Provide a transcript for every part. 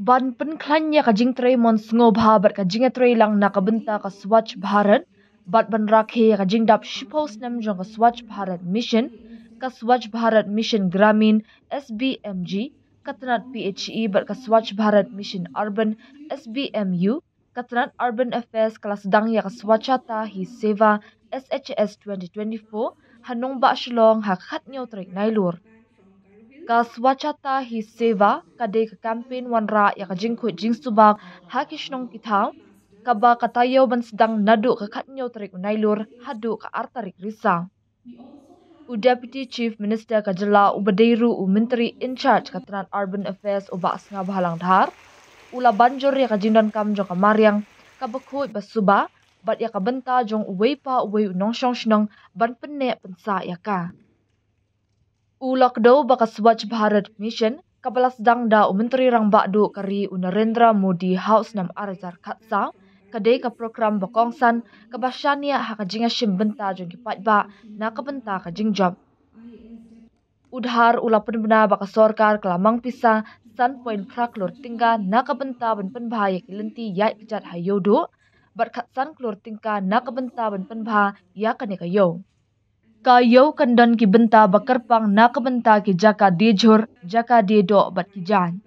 Ban penklannya ka jing tray mon ngobha bat ka jing tray lang nakabenta ka Swachh Bharat bat ban rakhe ka jing dap shipos nam jong ka Swachh Bharat Mission ka Swachh Bharat Mission Gramin SBMG katnat PHE bat ka Swachh Bharat Mission Urban SBMU katnat Urban Affairs kelas dang ya ka Swachhata Hi Seva SHS 2024 hanong ba shlong ha khat nyaw tray nailur ka Swachhata Hi Seva kade ka campaign wanra ya ka jingkhu jingsubak ha kishnong kithaw ka ba katayaw ban sedang nadu ka khatnyaw tarik unailur hadu ka artarik risa u Deputy Chief Minister ka jala u Badeiru u Menteri in charge ka Tran Urban Affairs u ba asnga bahalang dhar ula banjor ya ka jingdan kam jong ka Mariang ka bakhoy basuba bat ya ka benta jong uwei pa uwei unong shong shnong ban penne pensa ya ka Ulak daw baka Swachh Bharat Mission kabalas dang da Menteri Rang Bakdu kari Narendra Modi House nam arzar khatsa kadai ka program bakongsan kabasyania hakajinga shimbenta jong kipat ba nakabenta ka jingjab udhar ulapan bena baka sorkar kelamang pisa san point praklor tingga nakabenta ban penbha ya kilenti yai kijat hayodo bat khatsan klor tingka nakabenta ban penbha ya kanikayo Kayo kandan ki benta bakarpang nakabenta ki jaka dejur jaka dedo bat ki jan.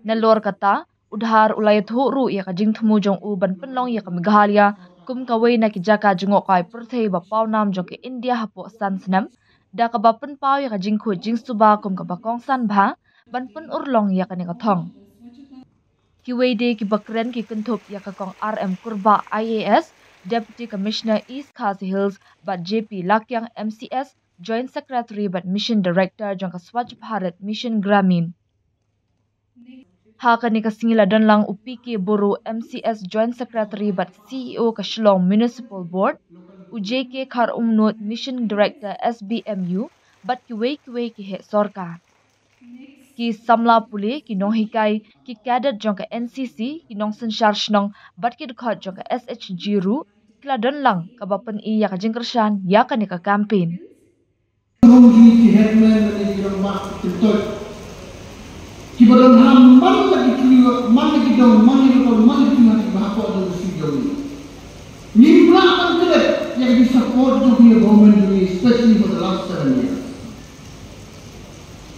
Nalor kata udhar ulayat huru ya ka jing thumu jong u ban penlong ya ka Meghalaya kum kawai na ki jaka jungok kai perthei ba pau nam jong ke India hapo san snam da ka ba pen pau ya ka jing khu jing suba kum ka ba kong san bha ban pen urlong ya ka ne ka thong. Ki weide ki bakren ki kentup ya ka kong RM Kurba IAS Deputy Commissioner East Khasi Hills but JP Lakyang MCS Joint Secretary but Mission Director jong ka Swachh Bharat Mission Gramin. Ha kani ka singila dan lang upiki buru MCS Joint Secretary but CEO ka Shillong Municipal Board UJK Khar Umnot Mission Director SBMU but kiwei ki he sorkar. Ki samla puli ki nong hikai ki cadet jong ka NCC ki nong senshar shnong but ki dukhat jong ka SHG ru kila dan lang ka bapan iya ka jingkershan ya ka ni ka campaign. Ki headman na ni yung mak tintot. Ki badon ham man lagi kliwa man lagi dong man lagi tunat bahako ada si dong. Ni melakukan kelep yang di support to the government especially for the last 7 years.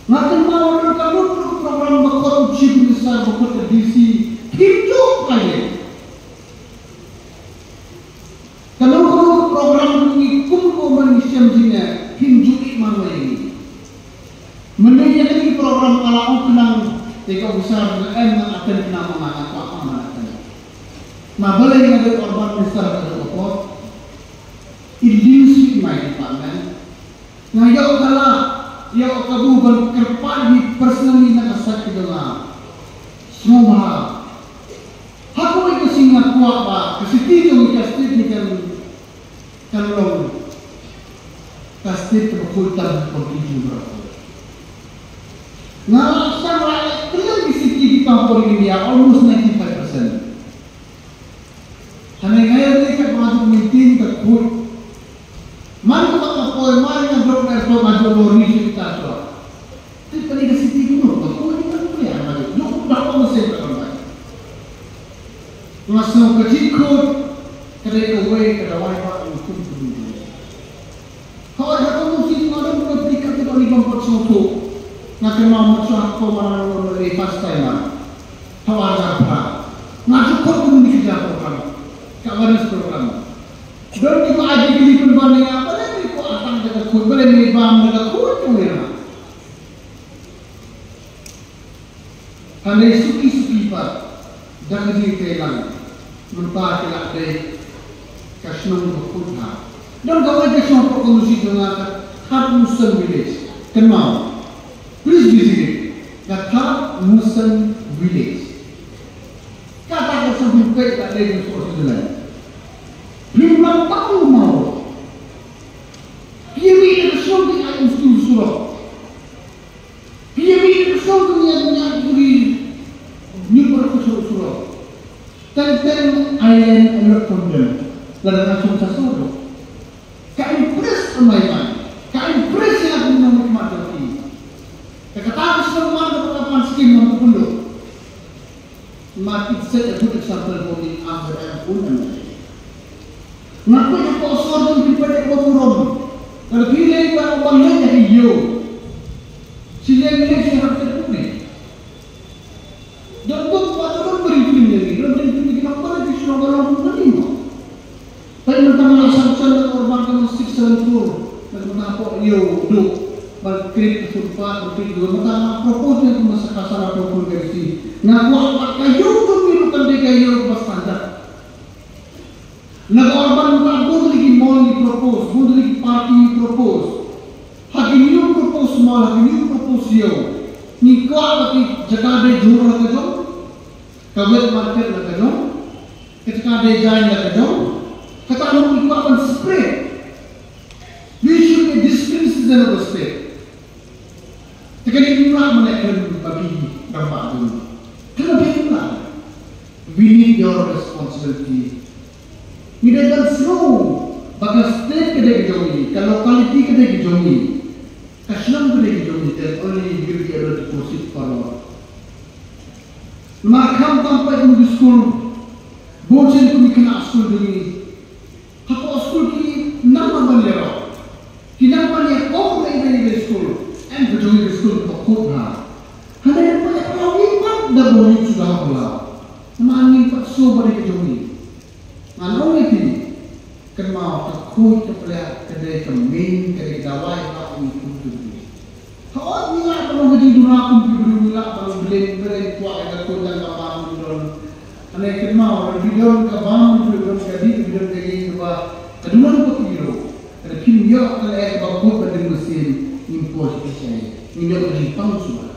Natin mawala kamu program bakor chief minister bakor ke DC hidup lagi. Kalau program ini kumpulan Islamnya hinjui mana ini. Menanya lagi program kalau kenang teka besar dengan akan kenang mana apa mana. Mabalai ada urban minister ada bakor. Illusi mai department. Ngayau kalah ya kabuban kerpani personally nakasat ke dalam semua aku itu singa kuat ba kesiti itu kasih ni kan long kasih terkultan pergi berapa ngalah sama kelihatan kesiti kita por India almost 95% hanya ngaya dekat maju maintain ke kul mana tak apa mana yang berapa tu maju lori kita tu tapi pada kesiti itu aku ni tak boleh maju lu dah apa mesti berapa masuk ke cikut kedai kawai kedai wifi untuk kalau ada mesti ada berapa kita bagi bangkot soto nak kena macam apa mana lori first time tawar apa nak cukup pun dikejar program kawan program dan kita aja di perbandingan apa lagi kok akan dekat kut boleh ni bang dekat kut tu ya hanya suki pak dah di telang mentah kelak deh kasnong berkutha dan kawan kasnong perkongsi dengan Third Muslim Village kenal please visit it the Third Muslim Village kata kasnong baik tak ada yang sosial Bimbang tahu mau. Kiri itu something I am still sure. Kiri itu something yang kiri ni berkusur-kusur. Tentang island alert problem. Lalu langsung sasoro. Kau impress ramai-ramai. Kau impress yang aku nak macam ni. Kata semua orang berkapan skim mampu pun. set a good example for the other and women. Ngapa yang kau sorong di pada orang? Kalau pilih orang lain yang hijau, sila pilih siapa terpilih. Dan buat orang berpilih lagi, orang berpilih kenapa lagi semua orang berpilih? Tapi tentang asal-asal orang kan 674, dan kenapa yo duk berkrit surpa berkrit dua tentang proposal itu masa kasar apapun versi. Ngaku apa kayu tu mirukan dia kayu pas standar. Nag-orban ka both lagi mall ni propose, both lagi party ni propose. Hakim ni propose mall, hakim ni propose yo. Ni ko pati jaga de jur la ka jo. Kawet market la ka jo. Ketika de jain la ka jo. Kata lu ni ko akan spread. We should be disciplined citizen of the state. Tekani mula menaikkan bagi dampak tu. Kenapa mula? We need your responsibility. Tidak akan slow. Bagi state kedai kejongi, kalau lokaliti kedai kejongi, kaslam kedai kejongi, then only will be able to proceed forward. Makam tanpa itu di school, bosan itu kena school dulu. Apa school ki nama bandera, kenapa dia kau main di school, and kejongi di school pokok ha. Hanya yang banyak orang iman dah boleh sudah pula. Namanya pakso balik kejongi. Ano itu? Kemau takut kepada kedai kambing, kedai dawai apa itu tu. Kau ni lah kalau kerja dulu aku berdua lah kalau blend kuat ada kodang kapal dulu. Ane kemau video kapal dulu jadi video lagi dua. Kedua tu kiro. Tapi kini dia kalau bagus pada mesin import saya. Ini dia beri pangsu.